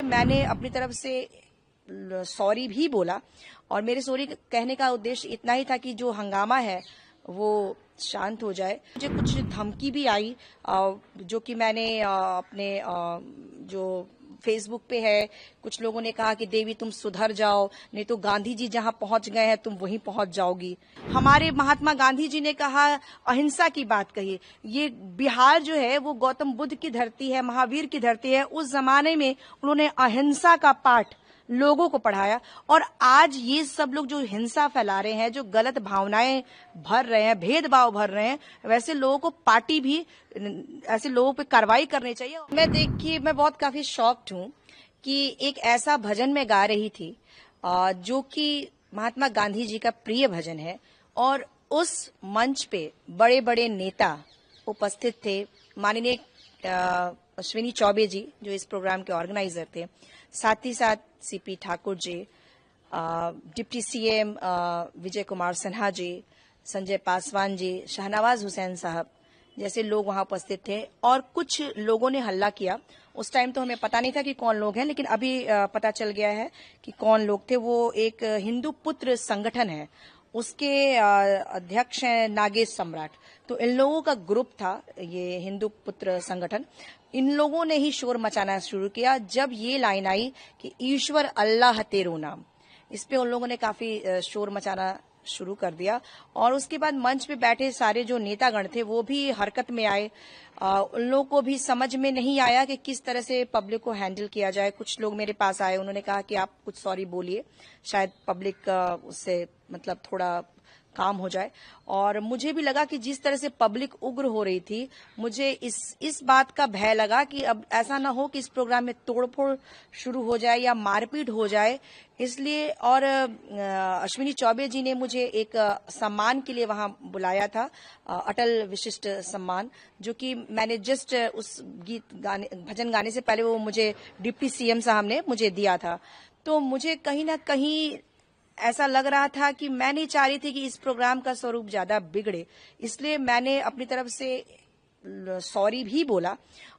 मैंने अपनी तरफ से सॉरी भी बोला और मेरे सॉरी कहने का उद्देश्य इतना ही था कि जो हंगामा है वो शांत हो जाए। मुझे कुछ धमकी भी आई जो कि मैंने अपने जो फेसबुक पे है, कुछ लोगों ने कहा कि देवी तुम सुधर जाओ, नहीं तो गांधी जी जहां पहुंच गए हैं तुम वहीं पहुंच जाओगी। हमारे महात्मा गांधी जी ने कहा, अहिंसा की बात कही। ये बिहार जो है वो गौतम बुद्ध की धरती है, महावीर की धरती है। उस जमाने में उन्होंने अहिंसा का पाठ लोगों को पढ़ाया और आज ये सब लोग जो हिंसा फैला रहे हैं, जो गलत भावनाएं भर रहे हैं, भेदभाव भर रहे हैं, वैसे लोगों को पार्टी भी ऐसे लोगों पे कार्रवाई करनी चाहिए। मैं बहुत काफी शॉक्ड हूं कि एक ऐसा भजन मैं गा रही थी जो कि महात्मा गांधी जी का प्रिय भजन है और उस मंच पे बड़े बड़े नेता उपस्थित थे। माननीय अश्विनी चौबे जी जो इस प्रोग्राम के ऑर्गेनाइजर थे, साथ ही साथ CP Thakur ji, deputy CM Vijay Kumar Sinha ji, Sanjay Paswan ji, Shahnawaz Hussain साहब जैसे लोग वहां उपस्थित थे और कुछ लोगों ने हल्ला किया। उस टाइम तो हमें पता नहीं था कि कौन लोग हैं, लेकिन अभी पता चल गया है कि कौन लोग थे। वो एक हिंदू पुत्र संगठन है, उसके अध्यक्ष हैं नागेश सम्राट। तो इन लोगों का ग्रुप था ये हिंदू पुत्र संगठन। इन लोगों ने ही शोर मचाना शुरू किया जब ये लाइन आई कि ईश्वर अल्लाह तेरो नाम। इस पे उन लोगों ने काफी शोर मचाना शुरू कर दिया और उसके बाद मंच पे बैठे सारे जो नेतागण थे वो भी हरकत में आए। उन लोगों को भी समझ में नहीं आया कि किस तरह से पब्लिक को हैंडल किया जाए। कुछ लोग मेरे पास आए, उन्होंने कहा कि आप कुछ सॉरी बोलिए, शायद पब्लिक उससे मतलब थोड़ा काम हो जाए। और मुझे भी लगा कि जिस तरह से पब्लिक उग्र हो रही थी, मुझे इस बात का भय लगा कि अब ऐसा ना हो कि इस प्रोग्राम में तोड़फोड़ शुरू हो जाए या मारपीट हो जाए। इसलिए और अश्विनी चौबे जी ने मुझे एक सम्मान के लिए वहां बुलाया था, अटल विशिष्ट सम्मान, जो कि मैंने जस्ट उस भजन गाने से पहले वो मुझे डिप्टी सीएम साहब ने मुझे दिया था। तो मुझे कहीं ना कहीं ऐसा लग रहा था कि मैं नहीं चाह रही थी कि इस प्रोग्राम का स्वरूप ज्यादा बिगड़े, इसलिए मैंने अपनी तरफ से सॉरी भी बोला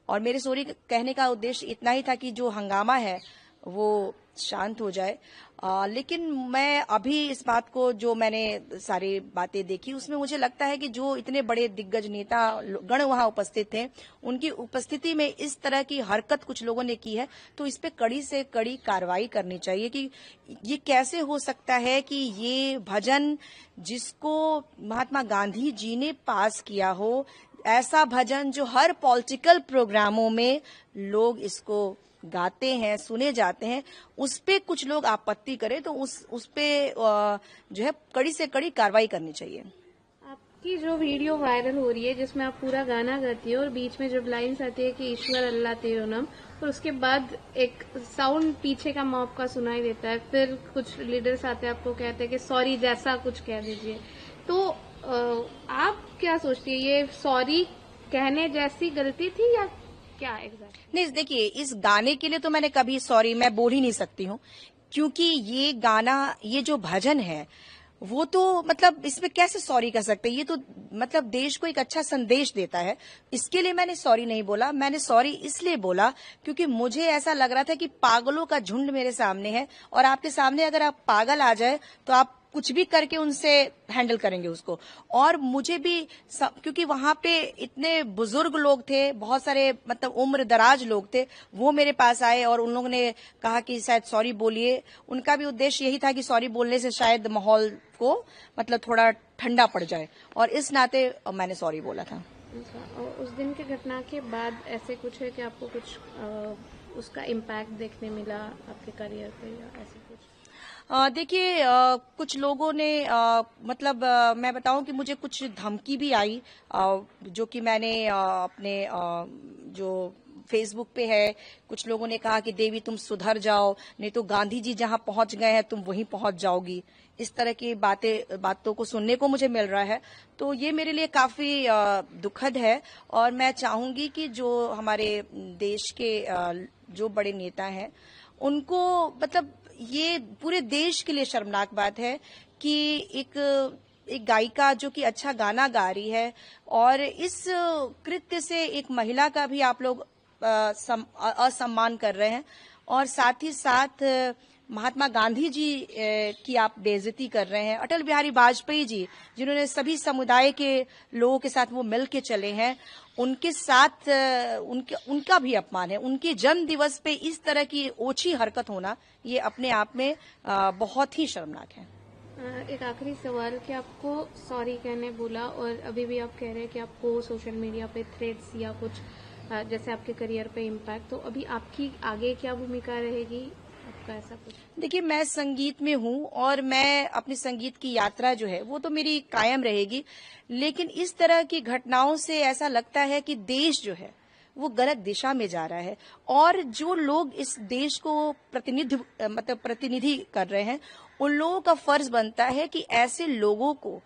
और मेरे सॉरी कहने का उद्देश्य इतना ही था कि जो हंगामा है वो शांत हो जाए। लेकिन मैं अभी इस बात को, जो मैंने सारी बातें देखी, उसमें मुझे लगता है कि जो इतने बड़े दिग्गज नेता गण वहां उपस्थित थे, उनकी उपस्थिति में इस तरह की हरकत कुछ लोगों ने की है, तो इस पे कड़ी से कड़ी कार्रवाई करनी चाहिए कि ये कैसे हो सकता है कि ये भजन जिसको महात्मा गांधी जी ने पास किया हो, ऐसा भजन जो हर पॉलिटिकल प्रोग्रामों में लोग इसको गाते हैं, सुने जाते हैं, उस पे कुछ लोग आपत्ति करें तो उस पे जो है कड़ी से कड़ी कार्रवाई करनी चाहिए। आपकी जो वीडियो वायरल हो रही है जिसमें आप पूरा गाना गाती हो और बीच में जब लाइन्स आती है कि ईश्वर अल्लाह तेरो नाम, और उसके बाद एक साउंड पीछे का मॉब का सुनाई देता है, फिर कुछ लीडर्स आते हैं आपको कहते हैं कि सॉरी जैसा कुछ कह दीजिए, तो आप क्या सोचती है, ये सॉरी कहने जैसी गलती थी या क्या एग्जैक्ट? नहीं, देखिए, इस गाने के लिए तो मैंने कभी सॉरी मैं बोल ही नहीं सकती हूँ, क्योंकि ये गाना, ये जो भजन है वो तो मतलब इसमें कैसे सॉरी कर सकते हैं? ये तो मतलब देश को एक अच्छा संदेश देता है। इसके लिए मैंने सॉरी नहीं बोला। मैंने सॉरी इसलिए बोला क्योंकि मुझे ऐसा लग रहा था कि पागलों का झुंड मेरे सामने है और आपके सामने अगर आप पागल आ जाए तो आप कुछ भी करके उनसे हैंडल करेंगे उसको। और मुझे भी क्योंकि वहां पे इतने बुजुर्ग लोग थे, बहुत सारे मतलब उम्र दराज लोग थे, वो मेरे पास आए और उन लोगों ने कहा कि शायद सॉरी बोलिए। उनका भी उद्देश्य यही था कि सॉरी बोलने से शायद माहौल को मतलब थोड़ा ठंडा पड़ जाए, और इस नाते मैंने सॉरी बोला था। और उस दिन की घटना के बाद ऐसे कुछ है कि आपको कुछ उसका इम्पैक्ट देखने मिला आपके करियर पे या ऐसे कुछ? देखिए, कुछ लोगों ने मतलब मैं बताऊं कि मुझे कुछ धमकी भी आई जो कि मैंने अपने जो फेसबुक पे है, कुछ लोगों ने कहा कि देवी तुम सुधर जाओ, नहीं तो गांधी जी जहां पहुंच गए हैं तुम वहीं पहुंच जाओगी। इस तरह की बातों को सुनने को मुझे मिल रहा है, तो ये मेरे लिए काफी दुखद है। और मैं चाहूंगी कि जो हमारे देश के जो बड़े नेता हैं उनको मतलब ये पूरे देश के लिए शर्मनाक बात है कि एक गायिका जो कि अच्छा गाना गा रही है और इस कृत्य से एक महिला का भी आप लोग असम्मान कर रहे हैं। और साथ ही साथ महात्मा गांधी जी की आप बेइज्जती कर रहे हैं। अटल बिहारी वाजपेयी जी, जिन्होंने सभी समुदाय के लोगों के साथ वो मिल के चले हैं, उनके साथ उनका भी अपमान है। उनके जन्म दिवस पे इस तरह की ओछी हरकत होना, ये अपने आप में बहुत ही शर्मनाक है। एक आखिरी सवाल कि आपको सॉरी कहने बोला और अभी भी आप कह रहे हैं कि आपको सोशल मीडिया पे थ्रेड्स या कुछ जैसे आपके करियर पे इम्पैक्ट, तो अभी आपकी आगे क्या भूमिका रहेगी आपका, ऐसा कुछ? देखिए, मैं संगीत में हूँ और मैं अपनी संगीत की यात्रा जो है वो तो मेरी कायम रहेगी, लेकिन इस तरह की घटनाओं से ऐसा लगता है कि देश जो है वो गलत दिशा में जा रहा है। और जो लोग इस देश को प्रतिनिधि कर रहे हैं, उन लोगों का फर्ज बनता है कि ऐसे लोगों को,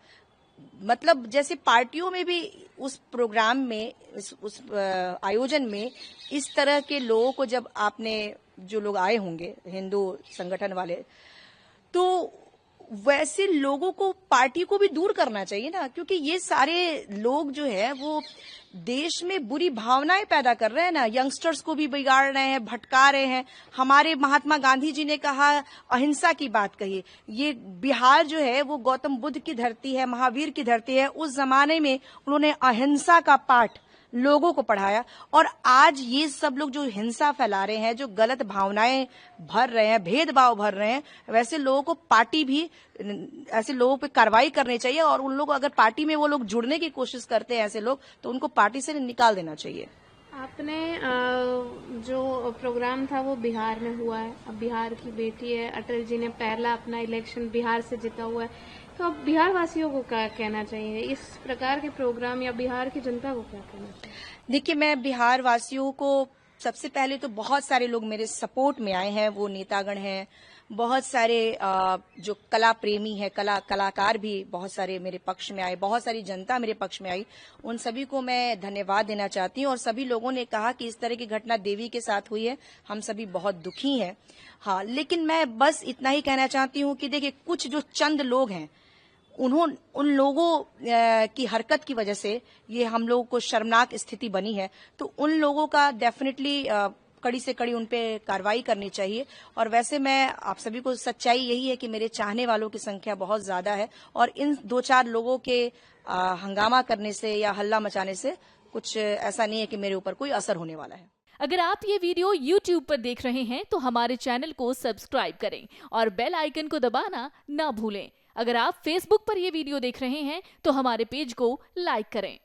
मतलब जैसे पार्टियों में भी उस प्रोग्राम में, उस आयोजन में इस तरह के लोगों को, जब आपने, जो लोग आए होंगे हिंदू संगठन वाले, तो वैसे लोगों को पार्टी को भी दूर करना चाहिए ना, क्योंकि ये सारे लोग जो है वो देश में बुरी भावनाएं पैदा कर रहे हैं ना, यंगस्टर्स को भी बिगाड़ रहे हैं, भटका रहे हैं। हमारे महात्मा गांधी जी ने कहा, अहिंसा की बात कही। ये बिहार जो है वो गौतम बुद्ध की धरती है, महावीर की धरती है। उस जमाने में उन्होंने अहिंसा का पाठ लोगों को पढ़ाया, और आज ये सब लोग जो हिंसा फैला रहे हैं, जो गलत भावनाएं भर रहे हैं, भेदभाव भर रहे हैं, वैसे लोगों को पार्टी भी ऐसे लोगों पे कार्रवाई करनी चाहिए। और उन लोग, अगर पार्टी में वो लोग जुड़ने की कोशिश करते हैं ऐसे लोग, तो उनको पार्टी से निकाल देना चाहिए। आपने जो प्रोग्राम था वो बिहार में हुआ है, अब बिहार की बेटी है, अटल जी ने पहला अपना इलेक्शन बिहार से जीता हुआ है, तो अब बिहार वासियों को क्या कहना चाहिए इस प्रकार के प्रोग्राम, या बिहार की जनता को क्या कहना चाहिए? देखिए, मैं बिहार वासियों को, सबसे पहले तो बहुत सारे लोग मेरे सपोर्ट में आए हैं, वो नेतागण हैं, बहुत सारे जो कला प्रेमी है, कलाकार भी बहुत सारे मेरे पक्ष में आए, बहुत सारी जनता मेरे पक्ष में आई। उन सभी को मैं धन्यवाद देना चाहती हूँ। और सभी लोगों ने कहा कि इस तरह की घटना देवी के साथ हुई है, हम सभी बहुत दुखी हैं। हाँ, लेकिन मैं बस इतना ही कहना चाहती हूँ कि देखिए, कुछ जो चंद लोग हैं, उन लोगों की हरकत की वजह से ये हम लोगों को शर्मनाक स्थिति बनी है, तो उन लोगों का डेफिनेटली कड़ी से कड़ी उन पे कार्रवाई करनी चाहिए। और वैसे मैं आप सभी को, सच्चाई यही है कि मेरे चाहने वालों की संख्या बहुत ज्यादा है, और इन 2-4 लोगों के हंगामा करने से या हल्ला मचाने से कुछ ऐसा नहीं है कि मेरे ऊपर कोई असर होने वाला है। अगर आप ये वीडियो YouTube पर देख रहे हैं तो हमारे चैनल को सब्सक्राइब करें और बेल आइकन को दबाना ना भूलें। अगर आप Facebook पर ये वीडियो देख रहे हैं तो हमारे पेज को लाइक करें।